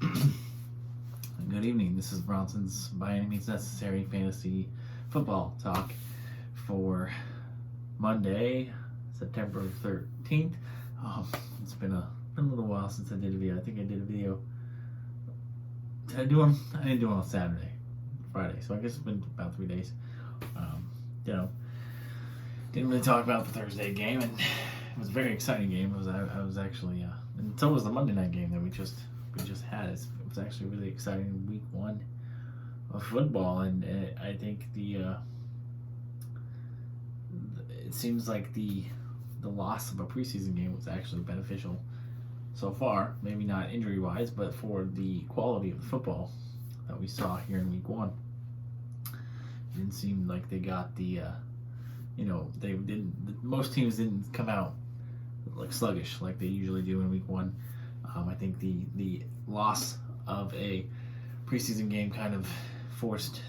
Good evening. This is Bronson's By Any Means Necessary Fantasy Football Talk for Monday, September 13th. It's been a little while since I did a video. I think I did a video. Did I do one? I didn't do one on Saturday, Friday. So I guess it's been about 3 days. Didn't really talk about the Thursday game, and it was a very exciting game. I was actually, and so was the Monday night game that we just had. It was actually really exciting week one of football, and I think it seems like the loss of a preseason game was actually beneficial so far. Maybe not injury wise, but for the quality of the football that we saw here in week one. It didn't seem like they got most teams didn't come out like sluggish like they usually do in week one. I think the loss of a preseason game kind of forced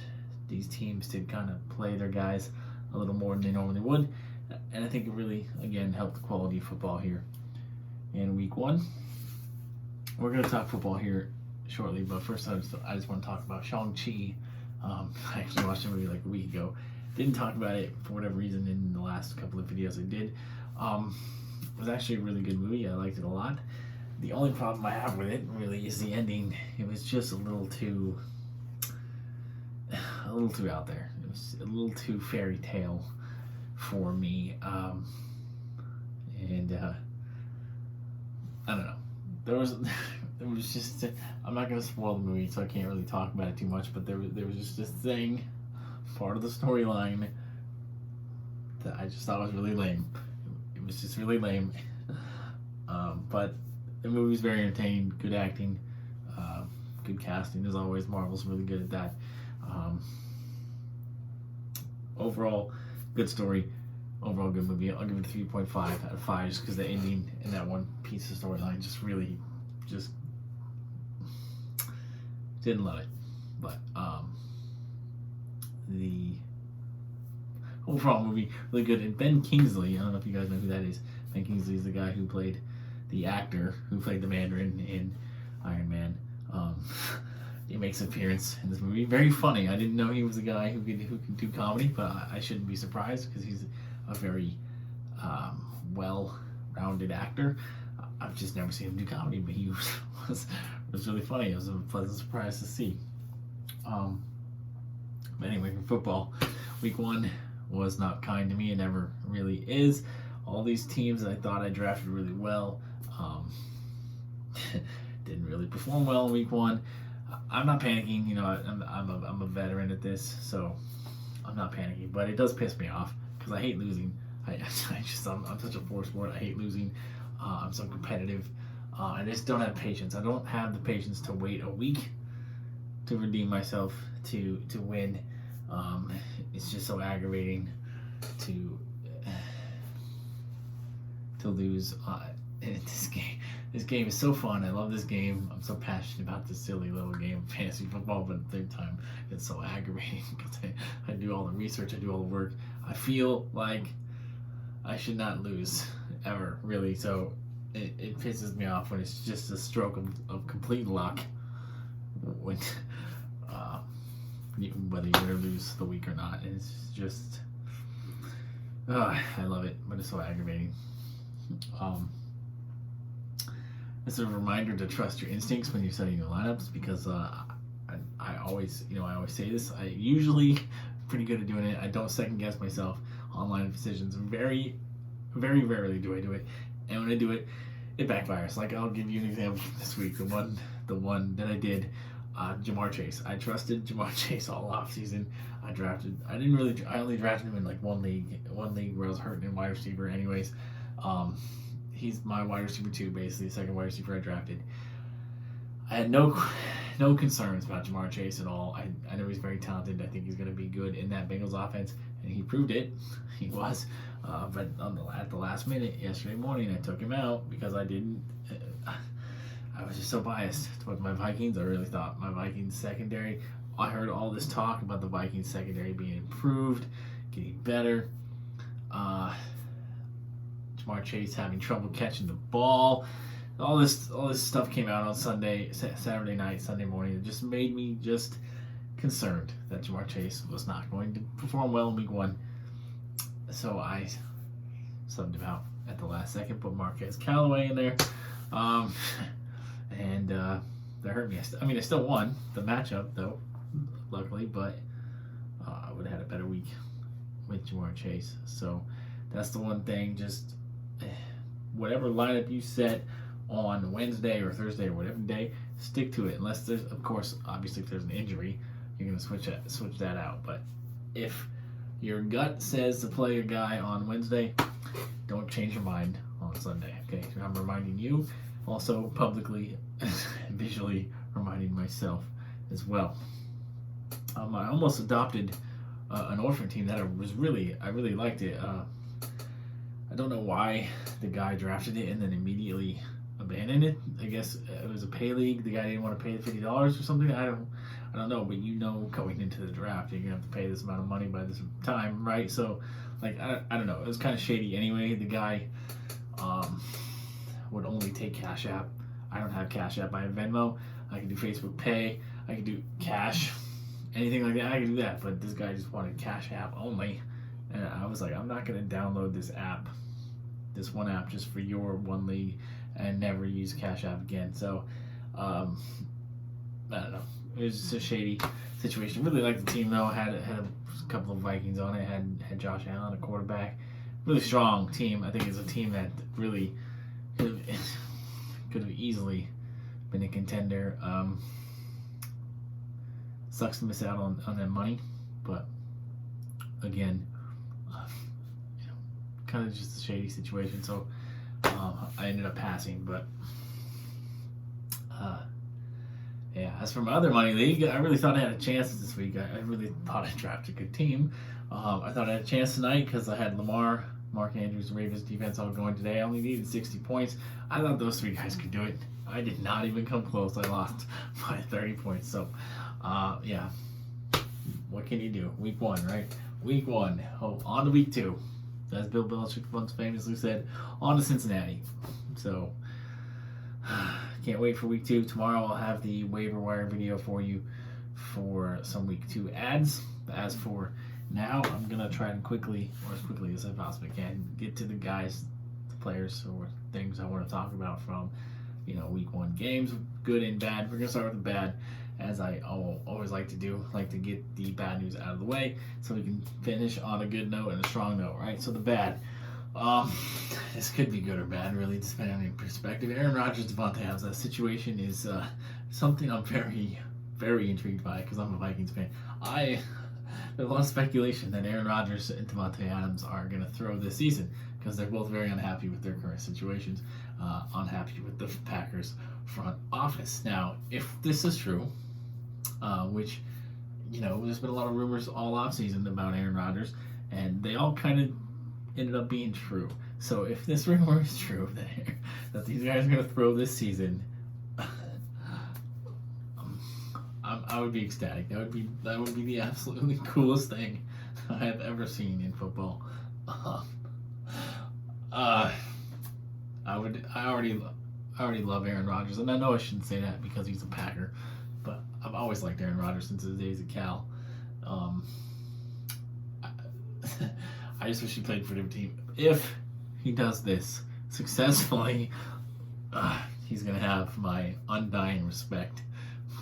these teams to kind of play their guys a little more than they normally would, and I think it really, again, helped the quality of football here in week one. We're going to talk football here shortly, but first I just want to talk about Shang-Chi. I actually watched the movie like a week ago. Didn't talk about it for whatever reason in the last couple of videos I did. It was actually a really good movie. I liked it a lot. The only problem I have with it really is the ending. It was just a little too out there. It was a little too fairy tale for me. I don't know. There was just, I'm not going to spoil the movie, so I can't really talk about it too much, but there was just this thing, part of the storyline, that I just thought was really lame. It was just really lame. But the movie's very entertaining, good acting, good casting as always. Marvel's really good at that. Overall, good story. Overall, good movie. I'll give it a 3.5 out of 5 just because the ending and that one piece of storyline just didn't love it. But the overall movie, really good. And Ben Kingsley, I don't know if you guys know who that is. Ben Kingsley is the guy who played the actor who played the Mandarin in Iron Man. He makes an appearance in this movie. Very funny. I didn't know he was a guy who could do comedy, but I shouldn't be surprised because he's a very well-rounded actor. I've just never seen him do comedy, but he was really funny. It was a pleasant surprise to see. But anyway, for football, week one was not kind to me. It never really is. All these teams that I thought I drafted really well didn't really perform well in week one. I'm not panicking. I'm a veteran at this, so I'm not panicking. But it does piss me off because I hate losing. I'm such a poor sport. I hate losing. I'm so competitive. I just don't have patience. I don't have the patience to wait a week to redeem myself to win. It's just so aggravating to lose. This game is so fun. I love this game. I'm so passionate about this silly little game of fantasy football, but at the same time, it's so aggravating because I do all the research, I do all the work. I feel like I should not lose ever, really. So it pisses me off when it's just a stroke of complete luck when whether you win or lose the week or not. It's just, I love it, but it's so aggravating. It's a reminder to trust your instincts when you're setting your lineups, because I always say this. I usually pretty good at doing it. I don't second guess myself on lineup decisions. Very, very rarely do I do it, and when I do it, it backfires. Like, I'll give you an example this week. The one that I did, Jamar Chase. I trusted Jamar Chase all off season. I only drafted him in like one league where I was hurting in wide receiver. Anyways, he's my wide receiver 2, basically the second wide receiver I drafted. I had no concerns about Jamar Chase at all. I know he's very talented. I think he's going to be good in that Bengals offense, and he proved it. He was. But at the last minute yesterday morning, I took him out because I was just so biased towards my Vikings. I really thought my Vikings secondary. I heard all this talk about the Vikings secondary being improved, getting better. Jamar Chase having trouble catching the ball. all this stuff came out on Saturday night, Sunday morning. It just made me just concerned that Jamar Chase was not going to perform well in week 1. So I subbed him out at the last second, put Marquez Callaway in there. And that hurt me. I still won the matchup, though, luckily, but I would have had a better week with Jamar Chase. So that's the one thing. Just whatever lineup you set on Wednesday or Thursday or whatever day, stick to it. Unless there's, of course, obviously if there's an injury, you're going to switch that out. But if your gut says to play a guy on Wednesday, don't change your mind on Sunday. Okay, I'm reminding you, also publicly, visually reminding myself as well. I almost adopted an orphan team that I really liked it. I don't know why the guy drafted it and then immediately abandoned it. I guess it was a pay league. The guy didn't want to pay the $50 or something. I don't know, but going into the draft, you're gonna have to pay this amount of money by this time, right? So, like, I don't know. It was kind of shady anyway. The guy would only take Cash App. I don't have Cash App. I have Venmo. I can do Facebook Pay. I can do cash, anything like that. I can do that. But this guy just wanted Cash App only, and I was like, I'm not gonna download this one app just for your one league and never use Cash App again. So, I don't know. It was just a shady situation. Really liked the team though. Had a couple of Vikings on it. Had Josh Allen, a quarterback. Really strong team. I think it's a team that really could have easily been a contender. Sucks to miss out on that money, but again, kind of just a shady situation. So I ended up passing, but yeah. As for my other money league, I really thought I had a chance this week. I really thought I drafted a good team. I thought I had a chance tonight because I had Lamar, Mark Andrews, Ravens defense all going today. I only needed 60 points. I thought those 3 guys could do it. I did not even come close. I lost by 30 points. So, yeah. What can you do? Week 1, right? Week 1. Oh, on to week 2. As Bill Belichick once famously said, on to Cincinnati. So, can't wait for week 2. Tomorrow I'll have the waiver wire video for you for some week 2 ads. As for now, I'm going to try and quickly, or as quickly as I possibly can, get to the guys, the players, or things I want to talk about from, week 1 games, good and bad. We're going to start with the bad, as I always like to do, like to get the bad news out of the way so we can finish on a good note and a strong note, right? So the bad. This could be good or bad, really, depending on your perspective. Aaron Rodgers, Devontae Adams, that situation is something I'm very, very intrigued by because I'm a Vikings fan. There's a lot of speculation that Aaron Rodgers and Devontae Adams are going to throw this season because they're both very unhappy with their current situations, unhappy with the Packers front office. Now, if this is true, which, there's been a lot of rumors all offseason about Aaron Rodgers, and they all kind of ended up being true. So if this rumor is true that these guys are going to throw this season, I would be ecstatic. That would be the absolutely coolest thing I have ever seen in football. I already love Aaron Rodgers, and I know I shouldn't say that because he's a Packer, but I've always liked Aaron Rodgers since his days at Cal. I just wish he played for a different team. If he does this successfully, he's gonna have my undying respect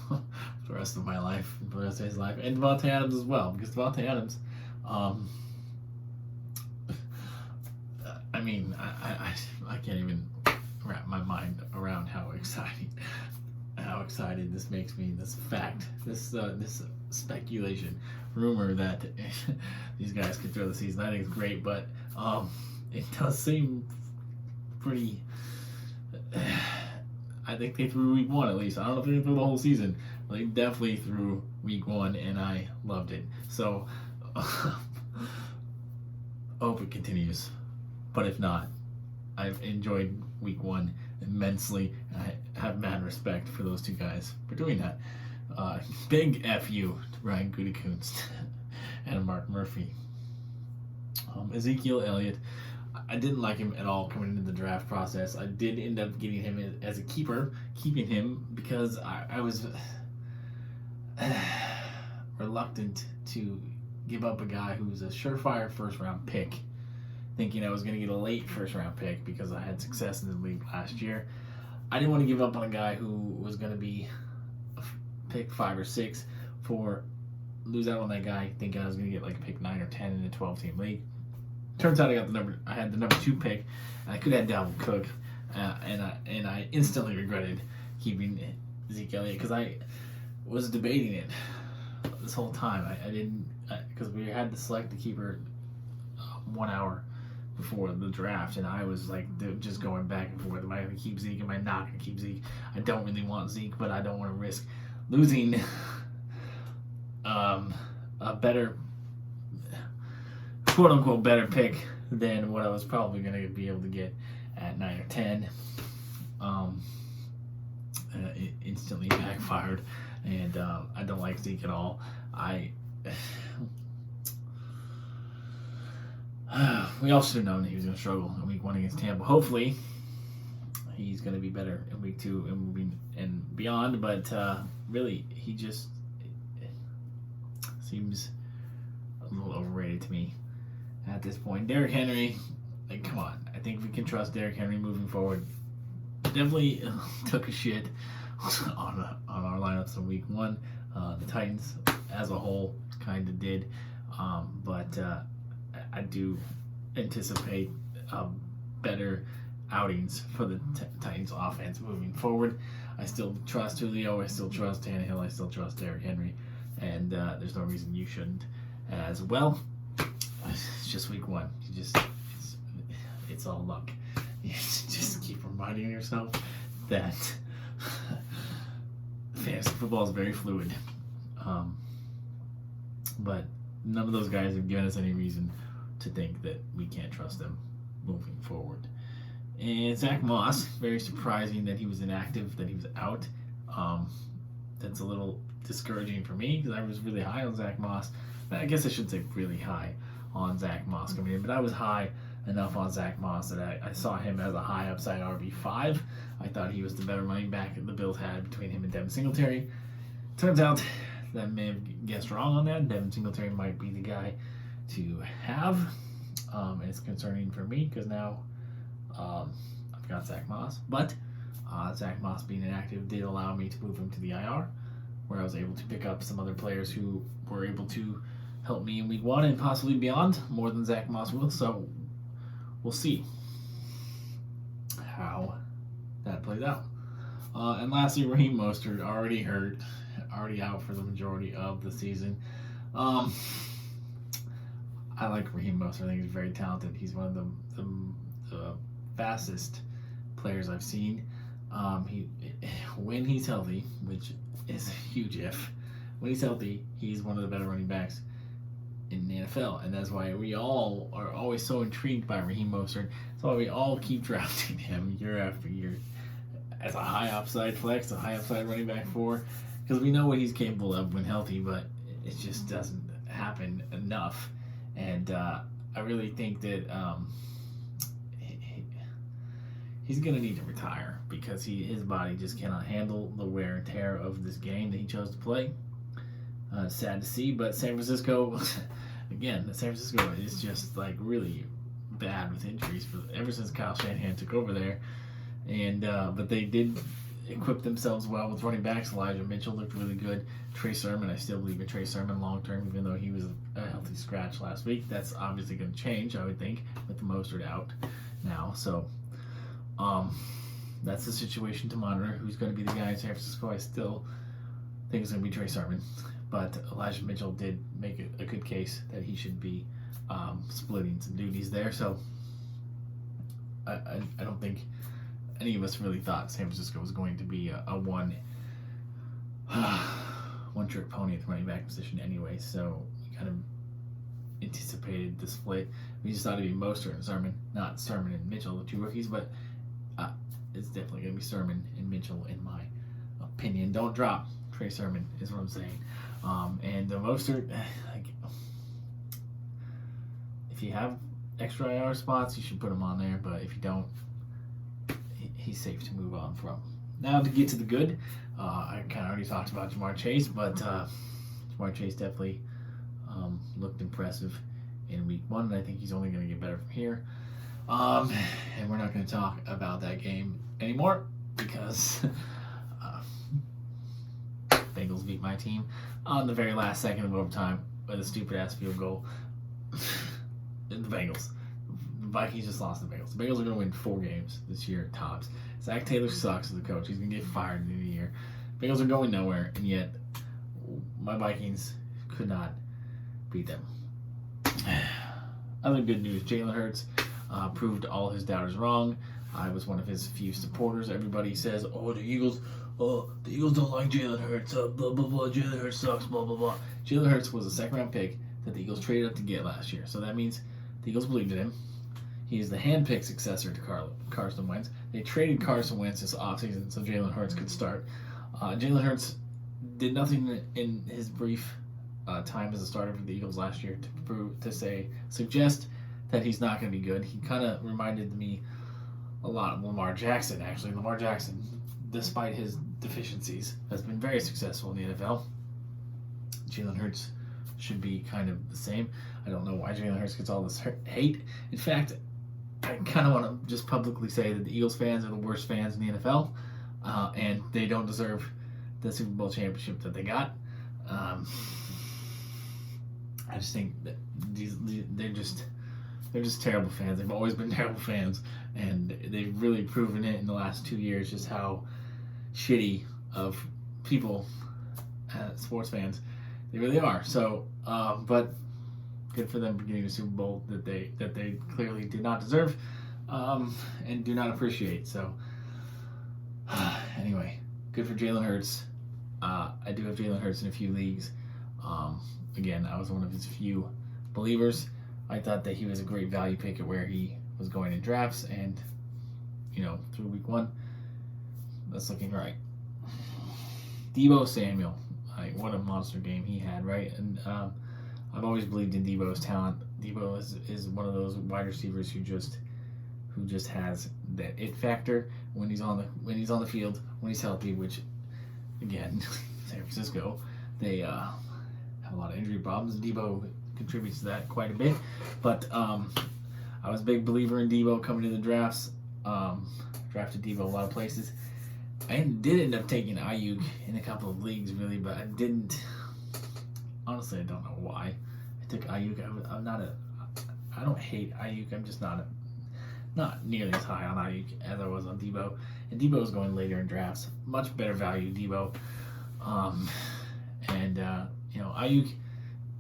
for the rest of my life, for the rest of his life, and Devontae Adams as well, because Devontae Adams, I can't even wrap my mind around how excited this makes me. This fact, this speculation, rumor that these guys could throw the season. I think it's great, but it does seem pretty. I think they threw week 1 at least. I don't know if they threw the whole season. But they definitely threw week 1, and I loved it. So, hope it continues. But if not, I've enjoyed week 1 immensely, and I have mad respect for those 2 guys for doing that. Big FU to Brian Gutekunst and Mark Murphy. Ezekiel Elliott, I didn't like him at all coming into the draft process. I did end up getting him as a keeper, keeping him because I was reluctant to give up a guy who was a surefire first round pick, thinking I was going to get a late first round pick because I had success in the league last year. I didn't want to give up on a guy who was going to be pick 5 or 6 for lose out on that guy thinking I was going to get like a pick 9 or 10 in a 12-team league. Turns out I had the number 2 pick, and I could have had Dalvin Cook, and I instantly regretted keeping Zeke Elliott because I was debating it this whole time. I didn't, because we had to select the keeper 1 hour before the draft, and I was like just going back and forth. Am I going to keep Zeke? Am I not going to keep Zeke? I don't really want Zeke, but I don't want to risk losing a better, quote unquote, better pick than what I was probably going to be able to get at 9 or 10. It instantly backfired, and I don't like Zeke at all. We all should have known that he was going to struggle in week 1 against Tampa. Hopefully, he's going to be better in week 2 and moving and beyond. But really, he just seems a little overrated to me at this point. Derrick Henry, like, come on. I think we can trust Derrick Henry moving forward. Definitely took a shit on our lineups in week 1. The Titans as a whole kind of did. But I do anticipate better outings for the Titans offense moving forward. I still trust Julio. I still trust Tannehill. I still trust Derrick Henry. And there's no reason you shouldn't as well. It's just week 1. It's all luck. You just keep reminding yourself that fantasy football is very fluid. But none of those guys have given us any reason to think that we can't trust them moving forward. And Zach Moss, very surprising that he was inactive, that he was out. That's a little discouraging for me because I was really high on Zach Moss. I guess I should say really high on Zach Moss coming in, but I was high enough on Zach Moss that I saw him as a high upside RB5. I thought he was the better running back the Bills had between him and Devin Singletary. Turns out that I may have guessed wrong on that. Devin Singletary might be the guy to have. And it's concerning for me because now I've got Zach Moss. But Zach Moss being inactive did allow me to move him to the IR, where I was able to pick up some other players who were able to help me in week 1 and possibly beyond more than Zach Moss will. So we'll see how that plays out. And lastly, Raheem Mostert, already hurt, already out for the majority of the season. I like Raheem Mostert. I think he's very talented. He's one of the fastest players I've seen. When he's healthy, which is a huge if, when he's healthy, he's one of the better running backs in the NFL, and that's why we all are always so intrigued by Raheem Mostert. That's why we all keep drafting him year after year as a high upside flex, a high upside running back 4, because we know what he's capable of when healthy, but it just doesn't happen enough. And I really think that he's going to need to retire because his body just cannot handle the wear and tear of this game that he chose to play. Sad to see, but San Francisco, again, San Francisco is just like really bad with injuries ever since Kyle Shanahan took over there. And but they did equip themselves well with running backs. Elijah Mitchell looked really good. Trey Sermon, I still believe in Trey Sermon long term, even though he was a healthy scratch last week. That's obviously going to change, I would think, with the Mostert out now. So that's the situation to monitor. Who's going to be the guy in San Francisco? I still think it's going to be Trey Sermon. But Elijah Mitchell did make a good case that he should be splitting some duties there. So I don't think any of us really thought San Francisco was going to be a one-trick pony at the running back position anyway. So we kind of anticipated the split. We just thought it'd be Mostert and Sermon, not Sermon and Mitchell, the 2 rookies. But it's definitely going to be Sermon and Mitchell in my opinion. Don't drop Trey Sermon is what I'm saying. And Mostert, like, if you have extra IR spots, you should put him on there. But if you don't, he's safe to move on from. Now to get to the good, I kind of already talked about Jamar Chase, but Jamar Chase definitely looked impressive in week 1, and I think he's only going to get better from here. And we're not going to talk about that game anymore because Bengals beat my team on the very last second of overtime with a stupid-ass field goal. The Bengals. The Vikings just lost the Bengals. The Bengals are going to win 4 games this year, tops. Zach Taylor sucks as a coach. He's going to get fired in the year. Bengals are going nowhere, and yet my Vikings could not beat them. Other good news, Jalen Hurts proved all his doubters wrong. I was one of his few supporters. Everybody says, the Eagles don't like Jalen Hurts, blah, blah, blah, Jalen Hurts sucks, blah, blah, blah. Jalen Hurts was a 2nd-round pick that the Eagles traded up to get last year. So that means the Eagles believed in him. He is the hand-picked successor to Carson Wentz. They traded Carson Wentz this offseason so Jalen Hurts could start. Jalen Hurts did nothing in his brief time as a starter for the Eagles last year to suggest that he's not going to be good. He kind of reminded me a lot of Lamar Jackson, actually. Lamar Jackson, despite his deficiencies, has been very successful in the NFL. Jalen Hurts should be kind of the same. I don't know why Jalen Hurts gets all this hate. In fact, I kind of want to just publicly say that the Eagles fans are the worst fans in the NFL, and they don't deserve the Super Bowl championship that they got. I just think that they're just terrible fans. They've always been terrible fans, and they've really proven it in the last 2 years just how shitty of people, sports fans, they really are. So, but good for them for getting a Super Bowl that they clearly did not deserve, and do not appreciate. So, anyway, good for Jalen Hurts. I do have Jalen Hurts in a few leagues. Again, I was one of his few believers. I thought that he was a great value pick at where he was going in drafts, and through week 1, that's looking right. Deebo Samuel, what a monster game he had, right? And I've always believed in Deebo's talent. Deebo is one of those wide receivers who just has that it factor when he's on the field, when he's healthy. Which, again, San Francisco, they have a lot of injury problems. Deebo contributes to that quite a bit. But I was a big believer in Deebo coming to the drafts. Drafted Deebo a lot of places. I did end up taking Ayuk in a couple of leagues, really, but I didn't. Honestly, I don't know why I took Ayuk. I don't hate Ayuk. I'm just not nearly as high on Ayuk as I was on Deebo. And Deebo was going later in drafts. Much better value, Deebo. Ayuk,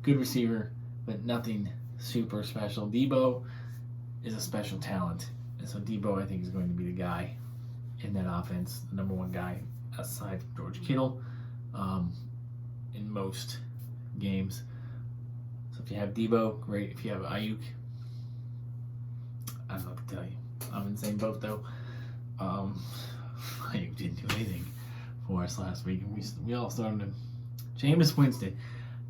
good receiver, but nothing super special. Deebo is a special talent. And so Deebo, I think, is going to be the guy in that offense, the number 1 guy aside from George Kittle in most games. So if you have Deebo, great. If you have Ayuk, I don't know what to tell you. I'm in the same boat, though. Ayuk didn't do anything for us last week, and we all started him. Jameis Winston,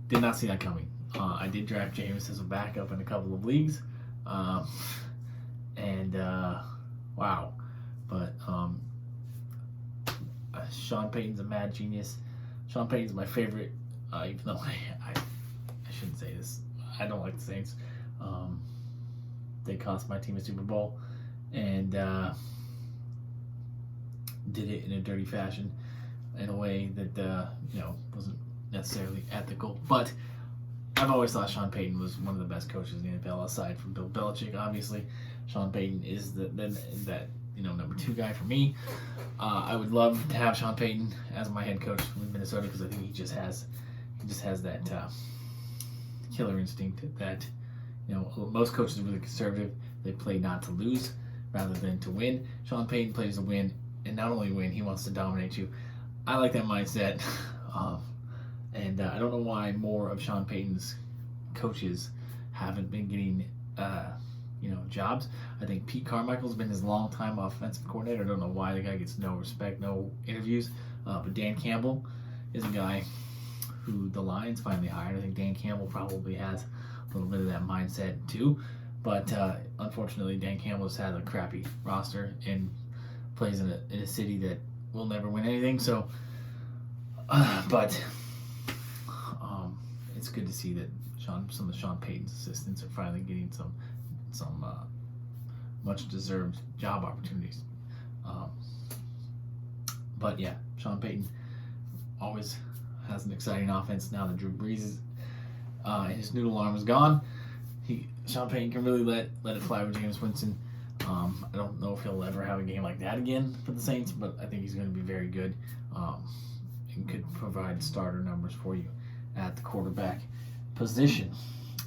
did not see that coming. I did draft Jameis as a backup in a couple of leagues, wow. But Sean Payton's a mad genius. Sean Payton's my favorite, even though I shouldn't say this. I don't like the Saints. They cost my team a Super Bowl, and did it in a dirty fashion, in a way that wasn't necessarily ethical. But I've always thought Sean Payton was one of the best coaches in the NFL, aside from Bill Belichick. Obviously, Sean Payton is that number 2 guy for me. I would love to have Sean Payton as my head coach with Minnesota, because I think he just has that killer instinct that most coaches are really conservative. They play not to lose rather than to win. Sean Payton plays to win, and not only win, he wants to dominate you. I like that mindset, and I don't know why more of Sean Payton's coaches haven't been getting jobs. I think Pete Carmichael's been his long-time offensive coordinator. I don't know why the guy gets no respect, no interviews. But Dan Campbell is a guy who the Lions finally hired. I think Dan Campbell probably has a little bit of that mindset too. But unfortunately, Dan Campbell just has a crappy roster and plays in a city that will never win anything. So, but it's good to see that some of Sean Payton's assistants are finally getting some much deserved job opportunities. But yeah, Sean Payton always has an exciting offense now that Drew Brees his noodle arm is gone. Sean Payton can really let it fly with Jameis Winston. I don't know if he'll ever have a game like that again for the Saints, but I think he's going to be very good and could provide starter numbers for you at the quarterback position.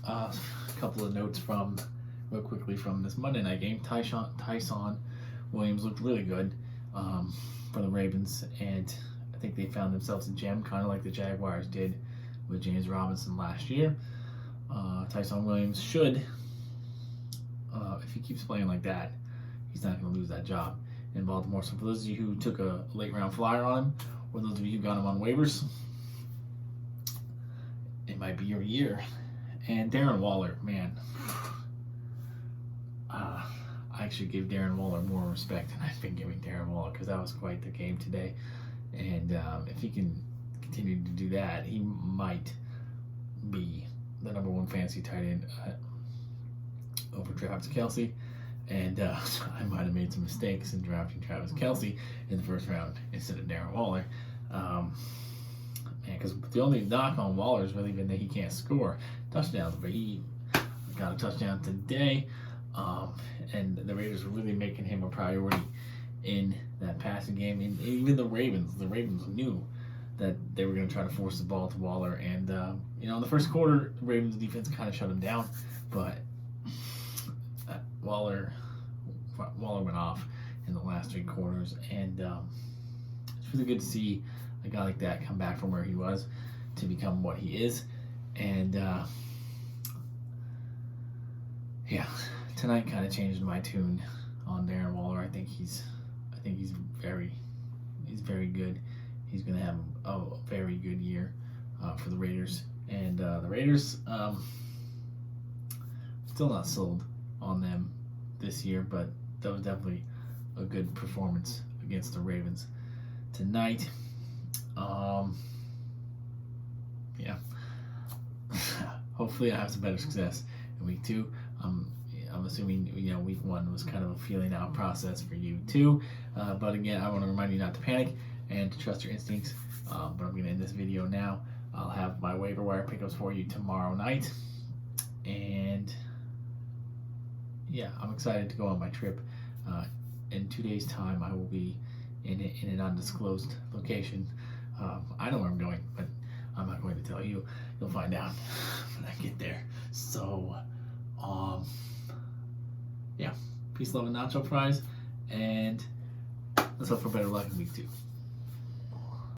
A couple of notes real quickly from this Monday night game. Tyson Williams looked really good for the Ravens, and I think they found themselves a gem, kind of like the Jaguars did with James Robinson last year. Tyson Williams should, if he keeps playing like that, he's not going to lose that job in Baltimore. So for those of you who took a late round flyer on him, or those of you who got him on waivers, it might be your year. And Darren Waller, man, I actually give Darren Waller more respect than I've been giving Darren Waller, because that was quite the game today. And if he can continue to do that, he might be the number one fantasy tight end over Travis Kelce. And I might have made some mistakes in drafting Travis Kelce in the first round instead of Darren Waller. Because the only knock on Waller is really been that he can't score touchdowns, but he got a touchdown today. And the Raiders are really making him a priority in that passing game. And even the Ravens knew that they were going to try to force the ball to Waller. And, in the first quarter, the Ravens defense kind of shut him down. But Waller went off in the last three quarters. And it's really good to see a guy like that come back from where he was to become what he is. And, tonight kind of changed my tune on Darren Waller. I think he's very good. He's going to have a very good year for the Raiders. And the Raiders, still not sold on them this year, but that was definitely a good performance against the Ravens tonight. Hopefully I have some better success in week 2. I'm assuming week 1 was kind of a feeling out process for you too. But again, I want to remind you not to panic and to trust your instincts. But I'm going to end this video now. I'll have my waiver wire pickups for you tomorrow night. And I'm excited to go on my trip. In 2 days' time, I will be in an undisclosed location. I know where I'm going, but I'm not going to tell you. You'll find out when I get there. So, peace, love, and nacho fries. And let's hope for better luck in week 2.